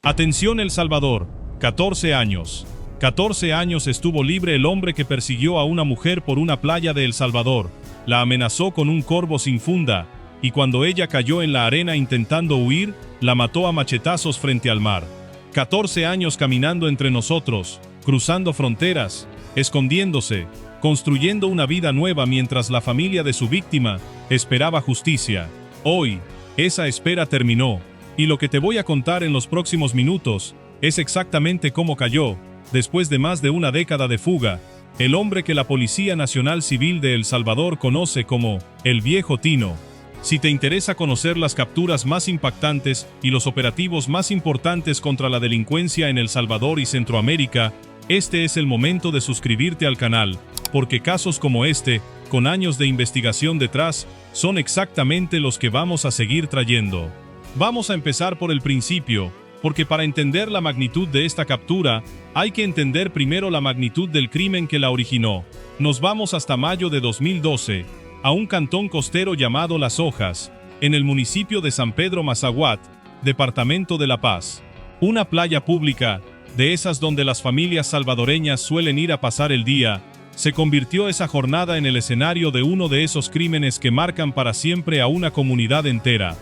Atención El Salvador, 14 años. 14 años estuvo libre el hombre que persiguió a una mujer por una playa de El Salvador, la amenazó con un corvo sin funda, y cuando ella cayó en la arena intentando huir, la mató a machetazos frente al mar. 14 años caminando entre nosotros, cruzando fronteras, escondiéndose, construyendo una vida nueva mientras la familia de su víctima esperaba justicia. Hoy, esa espera terminó, y lo que te voy a contar en los próximos minutos es exactamente cómo cayó, después de más de una década de fuga, el hombre que la Policía Nacional Civil de El Salvador conoce como el Viejo Tino. Si te interesa conocer las capturas más impactantes y los operativos más importantes contra la delincuencia en El Salvador y Centroamérica, este es el momento de suscribirte al canal, porque casos como este, con años de investigación detrás, son exactamente los que vamos a seguir trayendo. Vamos a empezar por el principio, porque para entender la magnitud de esta captura, hay que entender primero la magnitud del crimen que la originó. Nos vamos hasta mayo de 2012, a un cantón costero llamado Las Hojas, en el municipio de San Pedro Mazahuat, departamento de La Paz. Una playa pública, de esas donde las familias salvadoreñas suelen ir a pasar el día, se convirtió esa jornada en el escenario de uno de esos crímenes que marcan para siempre a una comunidad entera.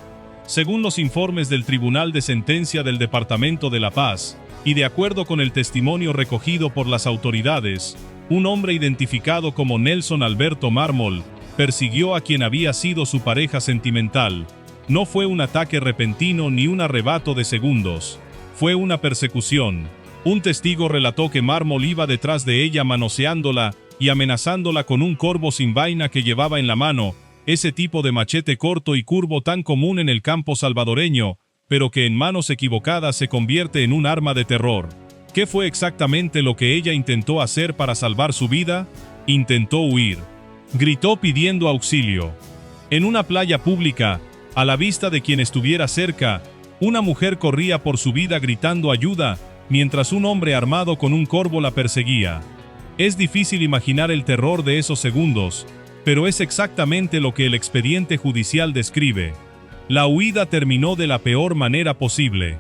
Según los informes del Tribunal de Sentencia del Departamento de La Paz, y de acuerdo con el testimonio recogido por las autoridades, un hombre identificado como Nelson Alberto Mármol persiguió a quien había sido su pareja sentimental. No fue un ataque repentino ni un arrebato de segundos. Fue una persecución. Un testigo relató que Mármol iba detrás de ella manoseándola y amenazándola con un corvo sin vaina que llevaba en la mano, ese tipo de machete corto y curvo tan común en el campo salvadoreño, pero que en manos equivocadas se convierte en un arma de terror. ¿Qué fue exactamente lo que ella intentó hacer para salvar su vida? Intentó huir. Gritó pidiendo auxilio. En una playa pública, a la vista de quien estuviera cerca, una mujer corría por su vida gritando ayuda, mientras un hombre armado con un corvo la perseguía. Es difícil imaginar el terror de esos segundos, pero es exactamente lo que el expediente judicial describe. La huida terminó de la peor manera posible.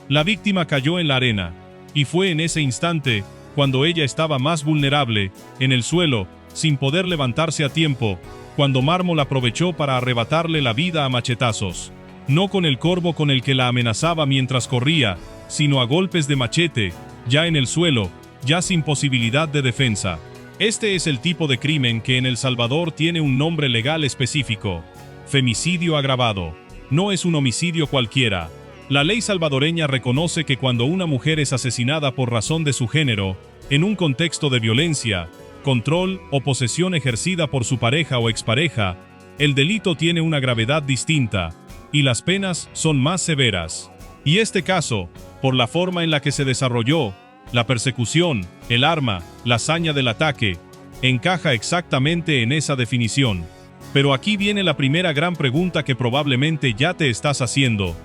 La víctima cayó en la arena, y fue en ese instante, cuando ella estaba más vulnerable, en el suelo, sin poder levantarse a tiempo, cuando Mármol aprovechó para arrebatarle la vida a machetazos. No con el corvo con el que la amenazaba mientras corría, sino a golpes de machete, ya en el suelo, ya sin posibilidad de defensa. Este es el tipo de crimen que en El Salvador tiene un nombre legal específico: femicidio agravado. No es un homicidio cualquiera. La ley salvadoreña reconoce que cuando una mujer es asesinada por razón de su género, en un contexto de violencia, control o posesión ejercida por su pareja o expareja, el delito tiene una gravedad distinta, y las penas son más severas. Y este caso, por la forma en la que se desarrolló, la persecución, el arma, la hazaña del ataque, encaja exactamente en esa definición. Pero aquí viene la primera gran pregunta que probablemente ya te estás haciendo.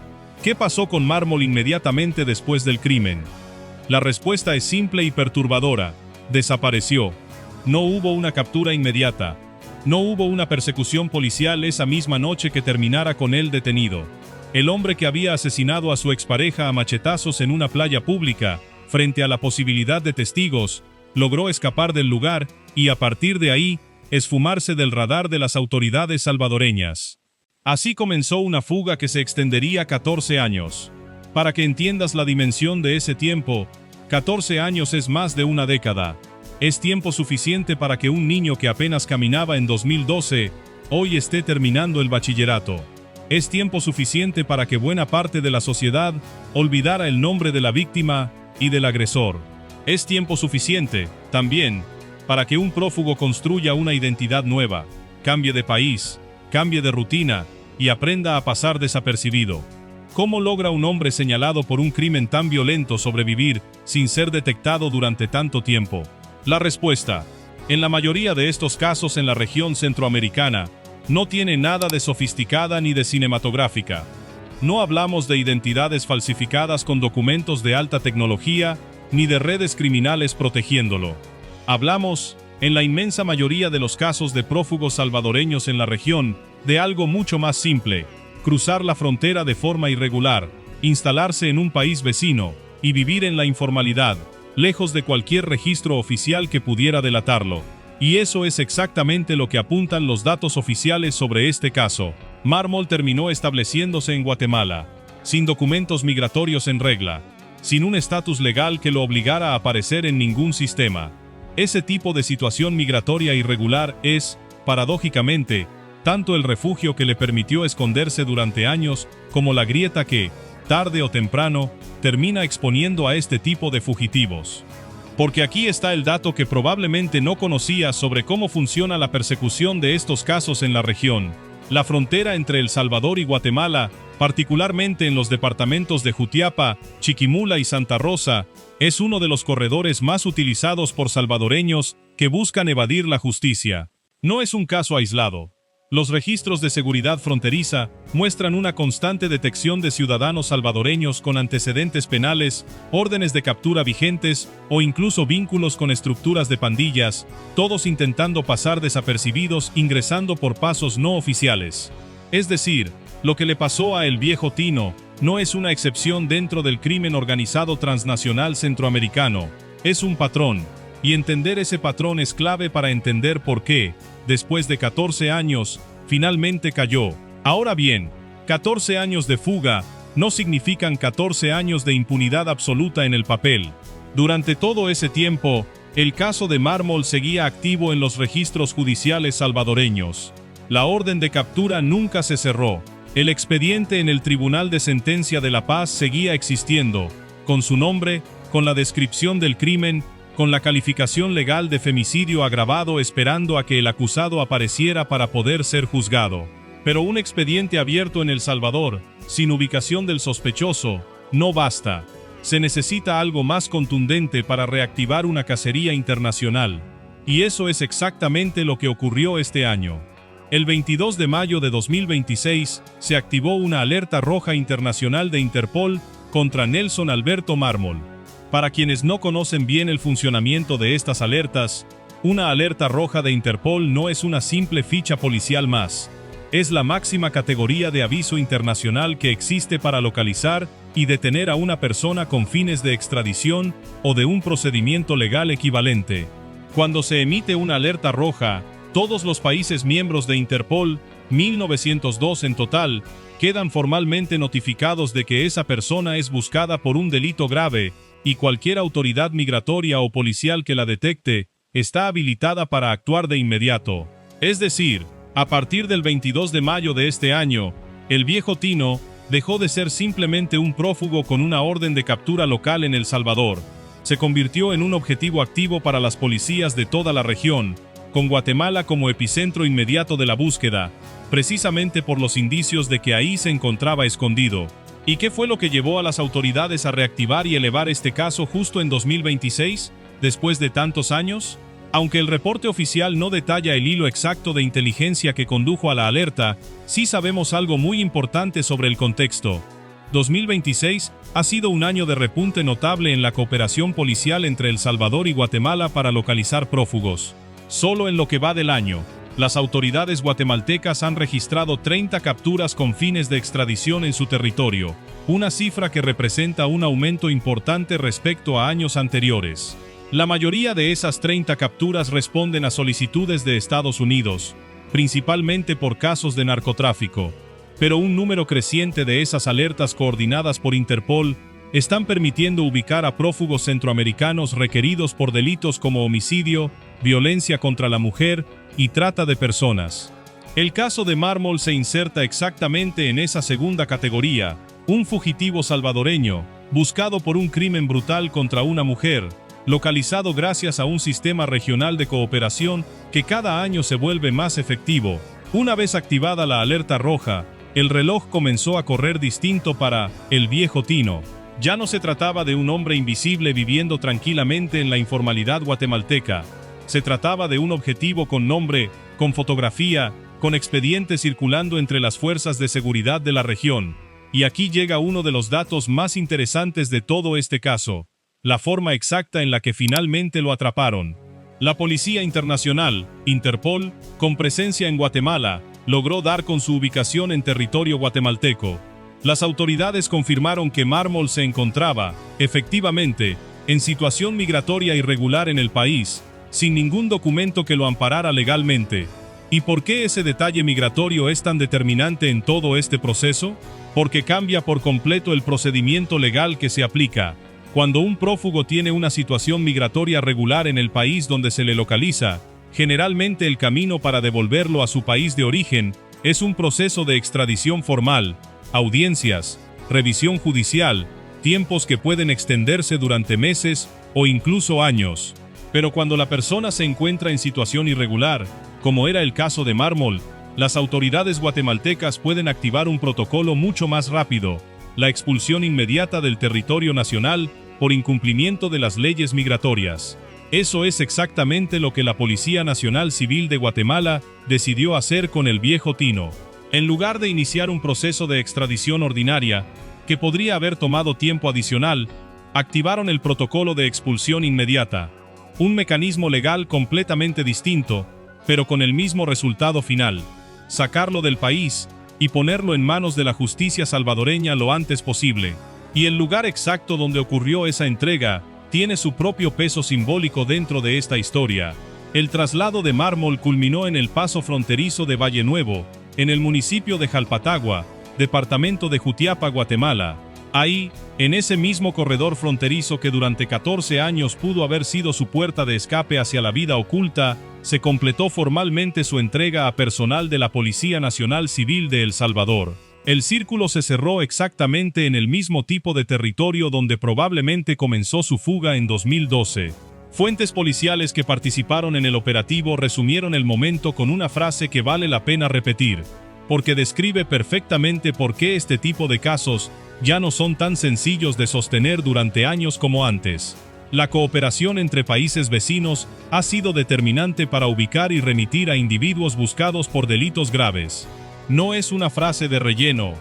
¿Qué pasó con Mármol inmediatamente después del crimen? La respuesta es simple y perturbadora: desapareció. No hubo una captura inmediata. No hubo una persecución policial esa misma noche que terminara con él detenido. El hombre que había asesinado a su expareja a machetazos en una playa pública, frente a la posibilidad de testigos, logró escapar del lugar y a partir de ahí, esfumarse del radar de las autoridades salvadoreñas. Así comenzó una fuga que se extendería 14 años. Para que entiendas la dimensión de ese tiempo, 14 años es más de una década. Es tiempo suficiente para que un niño que apenas caminaba en 2012, hoy esté terminando el bachillerato. Es tiempo suficiente para que buena parte de la sociedad olvidara el nombre de la víctima y del agresor. Es tiempo suficiente, también, para que un prófugo construya una identidad nueva, cambie de país, cambie de rutina y aprenda a pasar desapercibido. ¿Cómo logra un hombre señalado por un crimen tan violento sobrevivir sin ser detectado durante tanto tiempo? La respuesta: en la mayoría de estos casos en la región centroamericana, no tiene nada de sofisticada ni de cinematográfica. No hablamos de identidades falsificadas con documentos de alta tecnología, ni de redes criminales protegiéndolo. Hablamos, en la inmensa mayoría de los casos de prófugos salvadoreños en la región, de algo mucho más simple: cruzar la frontera de forma irregular, instalarse en un país vecino y vivir en la informalidad, lejos de cualquier registro oficial que pudiera delatarlo. Y eso es exactamente lo que apuntan los datos oficiales sobre este caso. Marmol terminó estableciéndose en Guatemala, sin documentos migratorios en regla, sin un estatus legal que lo obligara a aparecer en ningún sistema. Ese tipo de situación migratoria irregular es, paradójicamente, tanto el refugio que le permitió esconderse durante años, como la grieta que, tarde o temprano, termina exponiendo a este tipo de fugitivos. Porque aquí está el dato que probablemente no conocías sobre cómo funciona la persecución de estos casos en la región. La frontera entre El Salvador y Guatemala, particularmente en los departamentos de Jutiapa, Chiquimula y Santa Rosa, es uno de los corredores más utilizados por salvadoreños que buscan evadir la justicia. No es un caso aislado. Los registros de seguridad fronteriza muestran una constante detección de ciudadanos salvadoreños con antecedentes penales, órdenes de captura vigentes o incluso vínculos con estructuras de pandillas, todos intentando pasar desapercibidos ingresando por pasos no oficiales. Es decir, lo que le pasó a El Viejo Tino no es una excepción dentro del crimen organizado transnacional centroamericano, es un patrón, y entender ese patrón es clave para entender por qué, después de 14 años, finalmente cayó. Ahora bien, 14 años de fuga no significan 14 años de impunidad absoluta en el papel. Durante todo ese tiempo, el caso de Marmol seguía activo en los registros judiciales salvadoreños. La orden de captura nunca se cerró. El expediente en el Tribunal de Sentencia de La Paz seguía existiendo, con su nombre, con la descripción del crimen, con la calificación legal de femicidio agravado esperando a que el acusado apareciera para poder ser juzgado. Pero un expediente abierto en El Salvador, sin ubicación del sospechoso, no basta. Se necesita algo más contundente para reactivar una cacería internacional. Y eso es exactamente lo que ocurrió este año. El 22 de mayo de 2026 se activó una alerta roja internacional de Interpol contra Nelson Alberto Marmol. Para quienes no conocen bien el funcionamiento de estas alertas, una alerta roja de Interpol no es una simple ficha policial más. Es la máxima categoría de aviso internacional que existe para localizar y detener a una persona con fines de extradición o de un procedimiento legal equivalente. Cuando se emite una alerta roja, todos los países miembros de Interpol, 1902 en total, quedan formalmente notificados de que esa persona es buscada por un delito grave, y cualquier autoridad migratoria o policial que la detecte, está habilitada para actuar de inmediato. Es decir, a partir del 22 de mayo de este año, El Viejo Tino dejó de ser simplemente un prófugo con una orden de captura local en El Salvador. Se convirtió en un objetivo activo para las policías de toda la región, con Guatemala como epicentro inmediato de la búsqueda, precisamente por los indicios de que ahí se encontraba escondido. ¿Y qué fue lo que llevó a las autoridades a reactivar y elevar este caso justo en 2026, después de tantos años? Aunque el reporte oficial no detalla el hilo exacto de inteligencia que condujo a la alerta, sí sabemos algo muy importante sobre el contexto. 2026 ha sido un año de repunte notable en la cooperación policial entre El Salvador y Guatemala para localizar prófugos. Solo en lo que va del año, las autoridades guatemaltecas han registrado 30 capturas con fines de extradición en su territorio, una cifra que representa un aumento importante respecto a años anteriores. La mayoría de esas 30 capturas responden a solicitudes de Estados Unidos, principalmente por casos de narcotráfico, pero un número creciente de esas alertas coordinadas por Interpol están permitiendo ubicar a prófugos centroamericanos requeridos por delitos como homicidio, violencia contra la mujer y trata de personas. El caso de Marmol se inserta exactamente en esa segunda categoría, un fugitivo salvadoreño, buscado por un crimen brutal contra una mujer, localizado gracias a un sistema regional de cooperación que cada año se vuelve más efectivo. Una vez activada la alerta roja, el reloj comenzó a correr distinto para El Viejo Tino. Ya no se trataba de un hombre invisible viviendo tranquilamente en la informalidad guatemalteca. Se trataba de un objetivo con nombre, con fotografía, con expedientes circulando entre las fuerzas de seguridad de la región. Y aquí llega uno de los datos más interesantes de todo este caso: la forma exacta en la que finalmente lo atraparon. La Policía Internacional, Interpol, con presencia en Guatemala, logró dar con su ubicación en territorio guatemalteco. Las autoridades confirmaron que Mármol se encontraba, efectivamente, en situación migratoria irregular en el país, sin ningún documento que lo amparara legalmente. ¿Y por qué ese detalle migratorio es tan determinante en todo este proceso? Porque cambia por completo el procedimiento legal que se aplica. Cuando un prófugo tiene una situación migratoria regular en el país donde se le localiza, generalmente el camino para devolverlo a su país de origen es un proceso de extradición formal, audiencias, revisión judicial, tiempos que pueden extenderse durante meses o incluso años. Pero cuando la persona se encuentra en situación irregular, como era el caso de Mármol, las autoridades guatemaltecas pueden activar un protocolo mucho más rápido: la expulsión inmediata del territorio nacional por incumplimiento de las leyes migratorias. Eso es exactamente lo que la Policía Nacional Civil de Guatemala decidió hacer con el viejo Tino. En lugar de iniciar un proceso de extradición ordinaria, que podría haber tomado tiempo adicional, activaron el protocolo de expulsión inmediata, un mecanismo legal completamente distinto, pero con el mismo resultado final: sacarlo del país y ponerlo en manos de la justicia salvadoreña lo antes posible. Y el lugar exacto donde ocurrió esa entrega tiene su propio peso simbólico dentro de esta historia. El traslado de Mármol culminó en el paso fronterizo de Valle Nuevo, en el municipio de Jalpatagua, departamento de Jutiapa, Guatemala. Ahí, en ese mismo corredor fronterizo que durante 14 años pudo haber sido su puerta de escape hacia la vida oculta, se completó formalmente su entrega a personal de la Policía Nacional Civil de El Salvador. El círculo se cerró exactamente en el mismo tipo de territorio donde probablemente comenzó su fuga en 2012. Fuentes policiales que participaron en el operativo resumieron el momento con una frase que vale la pena repetir, porque describe perfectamente por qué este tipo de casos ya no son tan sencillos de sostener durante años como antes. La cooperación entre países vecinos ha sido determinante para ubicar y remitir a individuos buscados por delitos graves. No es una frase de relleno,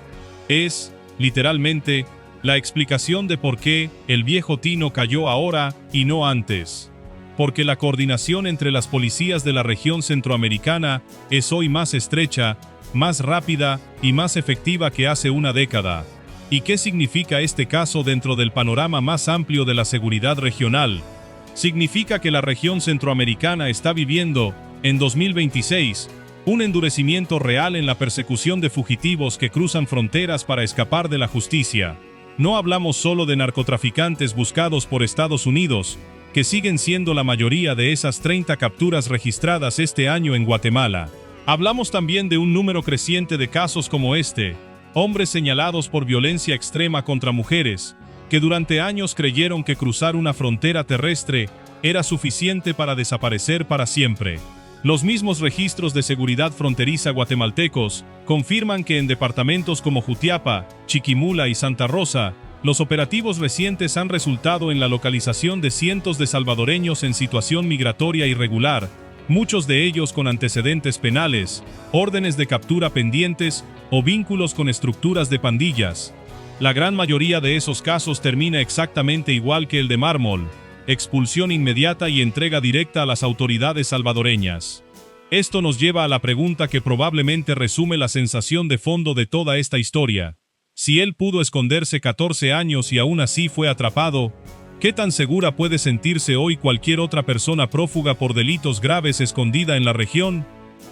es, literalmente, la explicación de por qué el viejo Tino cayó ahora y no antes. Porque la coordinación entre las policías de la región centroamericana es hoy más estrecha, más rápida y más efectiva que hace una década. ¿Y qué significa este caso dentro del panorama más amplio de la seguridad regional? Significa que la región centroamericana está viviendo, en 2026, un endurecimiento real en la persecución de fugitivos que cruzan fronteras para escapar de la justicia. No hablamos solo de narcotraficantes buscados por Estados Unidos, que siguen siendo la mayoría de esas 30 capturas registradas este año en Guatemala. Hablamos también de un número creciente de casos como este: hombres señalados por violencia extrema contra mujeres, que durante años creyeron que cruzar una frontera terrestre era suficiente para desaparecer para siempre. Los mismos registros de seguridad fronteriza guatemaltecos confirman que en departamentos como Jutiapa, Chiquimula y Santa Rosa, los operativos recientes han resultado en la localización de cientos de salvadoreños en situación migratoria irregular, muchos de ellos con antecedentes penales, órdenes de captura pendientes o vínculos con estructuras de pandillas. La gran mayoría de esos casos termina exactamente igual que el de Mármol: expulsión inmediata y entrega directa a las autoridades salvadoreñas. Esto nos lleva a la pregunta que probablemente resume la sensación de fondo de toda esta historia. Si él pudo esconderse 14 años y aún así fue atrapado, ¿qué tan segura puede sentirse hoy cualquier otra persona prófuga por delitos graves escondida en la región?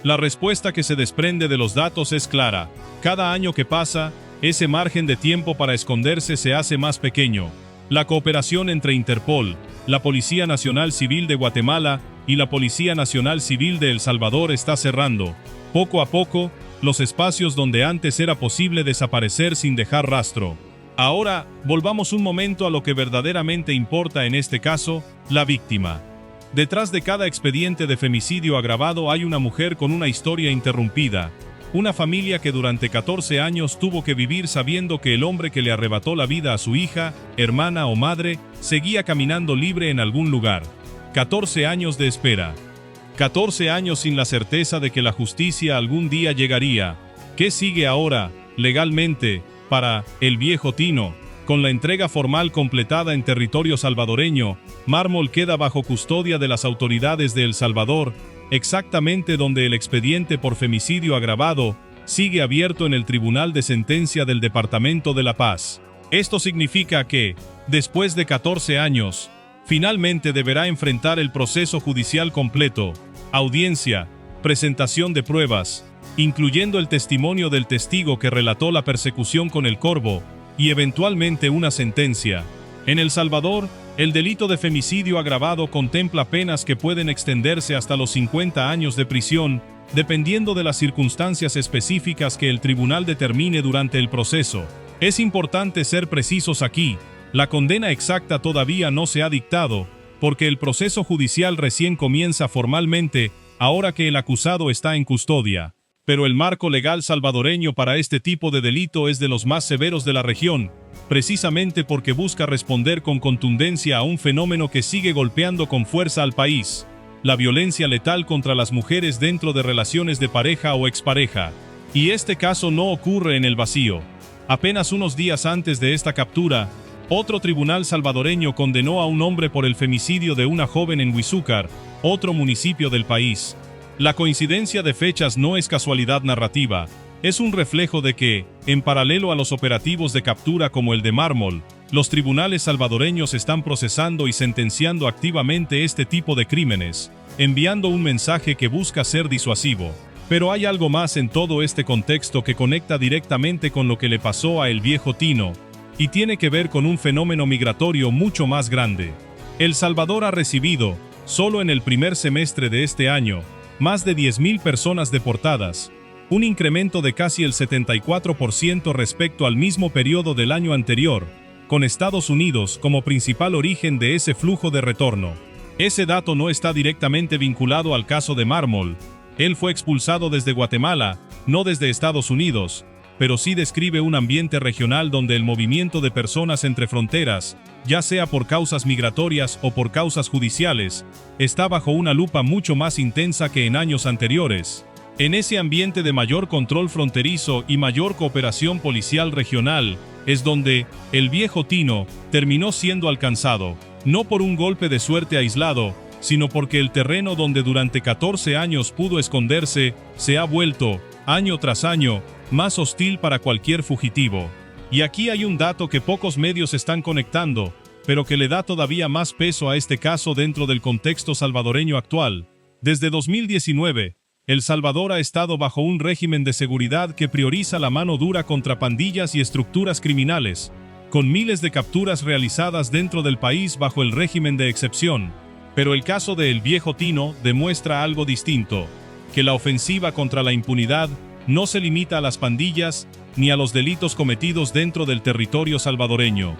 La respuesta que se desprende de los datos es clara: cada año que pasa, ese margen de tiempo para esconderse se hace más pequeño. La cooperación entre Interpol, la Policía Nacional Civil de Guatemala y la Policía Nacional Civil de El Salvador está cerrando, poco a poco, los espacios donde antes era posible desaparecer sin dejar rastro. Ahora, volvamos un momento a lo que verdaderamente importa en este caso: la víctima. Detrás de cada expediente de femicidio agravado hay una mujer con una historia interrumpida, una familia que durante 14 años tuvo que vivir sabiendo que el hombre que le arrebató la vida a su hija, hermana o madre, seguía caminando libre en algún lugar. 14 años de espera. 14 años sin la certeza de que la justicia algún día llegaría. ¿Qué sigue ahora, legalmente, para el viejo Tino? Con la entrega formal completada en territorio salvadoreño, Mármol queda bajo custodia de las autoridades de El Salvador, exactamente donde el expediente por femicidio agravado sigue abierto en el Tribunal de Sentencia del Departamento de La Paz. Esto significa que, después de 14 años, finalmente deberá enfrentar el proceso judicial completo, audiencia, presentación de pruebas, incluyendo el testimonio del testigo que relató la persecución con el corvo, y eventualmente una sentencia. En El Salvador, el delito de femicidio agravado contempla penas que pueden extenderse hasta los 50 años de prisión, dependiendo de las circunstancias específicas que el tribunal determine durante el proceso. Es importante ser precisos aquí, la condena exacta todavía no se ha dictado, porque el proceso judicial recién comienza formalmente, ahora que el acusado está en custodia. Pero el marco legal salvadoreño para este tipo de delito es de los más severos de la región, precisamente porque busca responder con contundencia a un fenómeno que sigue golpeando con fuerza al país: la violencia letal contra las mujeres dentro de relaciones de pareja o expareja. Y este caso no ocurre en el vacío. Apenas unos días antes de esta captura, otro tribunal salvadoreño condenó a un hombre por el femicidio de una joven en Huizúcar, otro municipio del país. La coincidencia de fechas no es casualidad narrativa, es un reflejo de que, en paralelo a los operativos de captura como el de Mármol, los tribunales salvadoreños están procesando y sentenciando activamente este tipo de crímenes, enviando un mensaje que busca ser disuasivo. Pero hay algo más en todo este contexto que conecta directamente con lo que le pasó a El Viejo Tino, y tiene que ver con un fenómeno migratorio mucho más grande. El Salvador ha recibido, solo en el primer semestre de este año, más de 10.000 personas deportadas, un incremento de casi el 74% respecto al mismo periodo del año anterior, con Estados Unidos como principal origen de ese flujo de retorno. Ese dato no está directamente vinculado al caso de Mármol. Él fue expulsado desde Guatemala, no desde Estados Unidos, pero sí describe un ambiente regional donde el movimiento de personas entre fronteras, ya sea por causas migratorias o por causas judiciales, está bajo una lupa mucho más intensa que en años anteriores. En ese ambiente de mayor control fronterizo y mayor cooperación policial regional, es donde El Viejo Tino terminó siendo alcanzado, no por un golpe de suerte aislado, sino porque el terreno donde durante 14 años pudo esconderse, se ha vuelto, año tras año, más hostil para cualquier fugitivo. Y aquí hay un dato que pocos medios están conectando, pero que le da todavía más peso a este caso dentro del contexto salvadoreño actual. Desde 2019, El Salvador ha estado bajo un régimen de seguridad que prioriza la mano dura contra pandillas y estructuras criminales, con miles de capturas realizadas dentro del país bajo el régimen de excepción. Pero el caso de El Viejo Tino demuestra algo distinto, que la ofensiva contra la impunidad no se limita a las pandillas ni a los delitos cometidos dentro del territorio salvadoreño.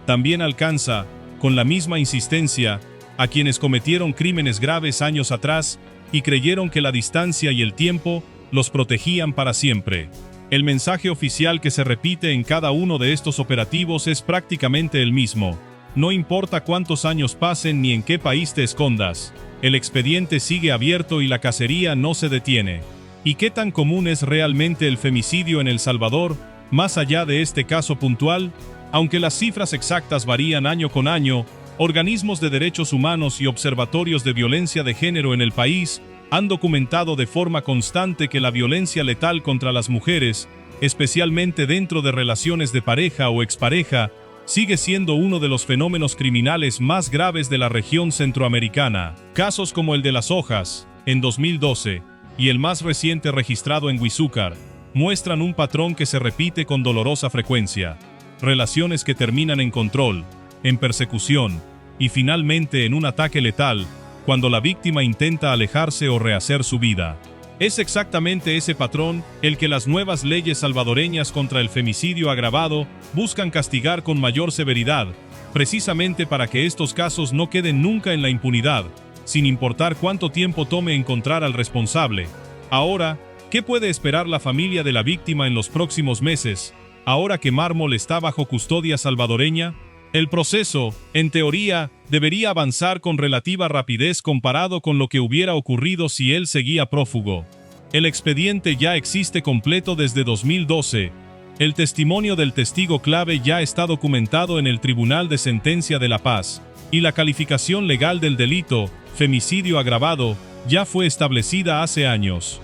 También alcanza, con la misma insistencia, a quienes cometieron crímenes graves años atrás y creyeron que la distancia y el tiempo los protegían para siempre. El mensaje oficial que se repite en cada uno de estos operativos es prácticamente el mismo. No importa cuántos años pasen ni en qué país te escondas, el expediente sigue abierto y la cacería no se detiene. ¿Y qué tan común es realmente el femicidio en El Salvador, más allá de este caso puntual? Aunque las cifras exactas varían año con año, organismos de derechos humanos y observatorios de violencia de género en el país han documentado de forma constante que la violencia letal contra las mujeres, especialmente dentro de relaciones de pareja o expareja, sigue siendo uno de los fenómenos criminales más graves de la región centroamericana. Casos como el de Las Hojas, en 2012, y el más reciente registrado en Huizúcar, muestran un patrón que se repite con dolorosa frecuencia. Relaciones que terminan en control, en persecución, y finalmente en un ataque letal, cuando la víctima intenta alejarse o rehacer su vida. Es exactamente ese patrón el que las nuevas leyes salvadoreñas contra el femicidio agravado buscan castigar con mayor severidad, precisamente para que estos casos no queden nunca en la impunidad, sin importar cuánto tiempo tome encontrar al responsable. Ahora, ¿qué puede esperar la familia de la víctima en los próximos meses, ahora que Mármol está bajo custodia salvadoreña? El proceso, en teoría, debería avanzar con relativa rapidez comparado con lo que hubiera ocurrido si él seguía prófugo. El expediente ya existe completo desde 2012. El testimonio del testigo clave ya está documentado en el Tribunal de Sentencia de La Paz, y la calificación legal del delito, femicidio agravado, ya fue establecida hace años.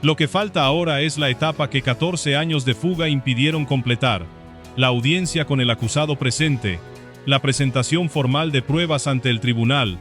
Lo que falta ahora es la etapa que 14 años de fuga impidieron completar: la audiencia con el acusado presente, la presentación formal de pruebas ante el tribunal,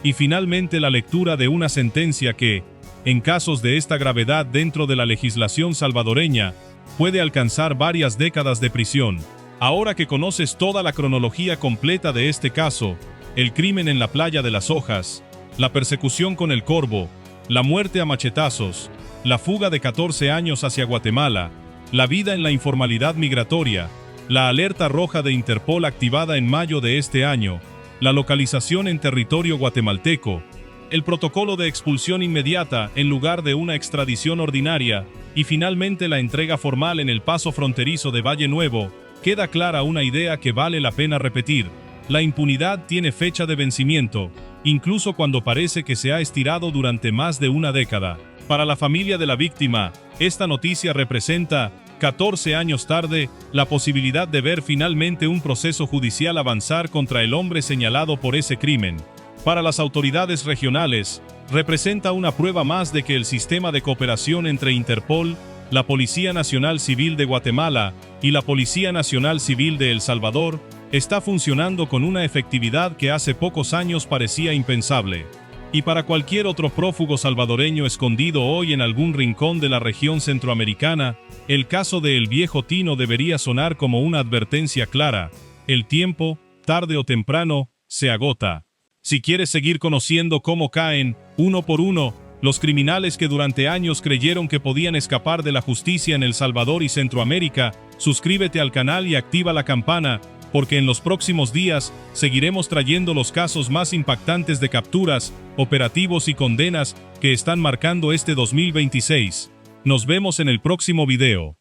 y finalmente la lectura de una sentencia que, en casos de esta gravedad dentro de la legislación salvadoreña, puede alcanzar varias décadas de prisión. Ahora que conoces toda la cronología completa de este caso, el crimen en la playa de las Hojas, la persecución con el Corvo, la muerte a machetazos, la fuga de 14 años hacia Guatemala, la vida en la informalidad migratoria, la alerta roja de Interpol activada en mayo de este año, la localización en territorio guatemalteco, el protocolo de expulsión inmediata en lugar de una extradición ordinaria, y finalmente la entrega formal en el paso fronterizo de Valle Nuevo, queda clara una idea que vale la pena repetir: la impunidad tiene fecha de vencimiento, incluso cuando parece que se ha estirado durante más de una década. Para la familia de la víctima, esta noticia representa, 14 años tarde, la posibilidad de ver finalmente un proceso judicial avanzar contra el hombre señalado por ese crimen. Para las autoridades regionales, representa una prueba más de que el sistema de cooperación entre Interpol, la Policía Nacional Civil de Guatemala y la Policía Nacional Civil de El Salvador está funcionando con una efectividad que hace pocos años parecía impensable. Y para cualquier otro prófugo salvadoreño escondido hoy en algún rincón de la región centroamericana, el caso de El Viejo Tino debería sonar como una advertencia clara: el tiempo, tarde o temprano, se agota. Si quieres seguir conociendo cómo caen, uno por uno, los criminales que durante años creyeron que podían escapar de la justicia en El Salvador y Centroamérica, suscríbete al canal y activa la campana, porque en los próximos días seguiremos trayendo los casos más impactantes de capturas, operativos y condenas que están marcando este 2026. Nos vemos en el próximo video.